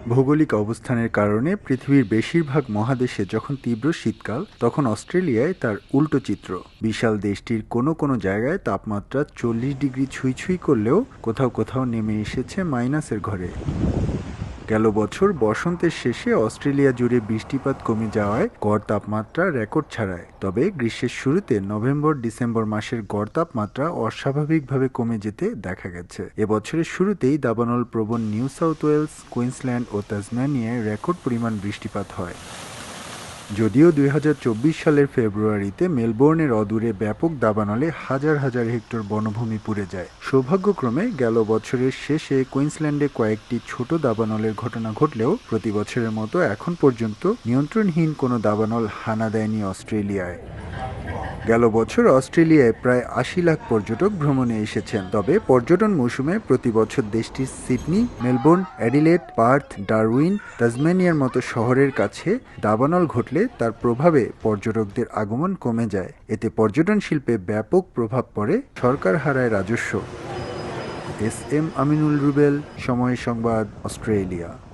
ভৌগোলিক অবস্থানের কারণে পৃথিবীর বেশিরভাগ মহাদেশে যখন তীব্র শীতকাল, তখন অস্ট্রেলিয়ায় তার উল্টো চিত্র। বিশাল দেশটির কোনো কোনো জায়গায় তাপমাত্রা 40 ডিগ্রি ছুঁই ছুঁই করলেও কোথাও কোথাও নেমে এসেছে মাইনাসের ঘরে। গেল বছর বসন্তের শেষে অস্ট্রেলিয়া জুড়ে বৃষ্টিপাত কমে যাওয়ায় গড় তাপমাত্রা রেকর্ড ছাড়ায়। তবে গ্রীষ্মের শুরুতে নভেম্বর-ডিসেম্বর মাসের গড় তাপমাত্রা অস্বাভাবিকভাবে কমে যেতে দেখা গেছে। এবছরের শুরুতেই দাবানল প্রবণ নিউ সাউথ ওয়েলস, কুইন্সল্যান্ড ও তাসমানিয়ায় রেকর্ড পরিমাণ বৃষ্টিপাত হয়। যদিও ২০২৪ সালের ফেব্রুয়ারিতে মেলবোর্নের অদূরে ব্যাপক দাবানলে হাজার হাজার হেক্টর বনভূমি পুড়ে যায়। সৌভাগ্যক্রমে গেল বছরের শেষে কুইন্সল্যান্ডে কয়েকটি ছোট দাবানলের ঘটনা ঘটলেও প্রতি বছরের মতো এখন পর্যন্ত নিয়ন্ত্রণহীন কোনো দাবানল হানা দেয়নি অস্ট্রেলিয়ায়। গেল বছর অস্ট্রেলিয়ায় প্রায় ৮০ লাখ পর্যটক ভ্রমণে এসেছেন। তবে পর্যটন মৌসুমে প্রতি বছর দেশটির Sydney, Melbourne, Adelaide, Perth, Darwin, তাসমানিয়ার মতো শহরের কাছে দাবানল ঘটলে তার প্রভাবে পর্যটকদের আগমন কমে যায়। এতে পর্যটন শিল্পে ব্যাপক প্রভাব পড়ে, সরকার হারায় রাজস্ব। এস এম আমিনুল রুবেল, সময় সংবাদ, অস্ট্রেলিয়া।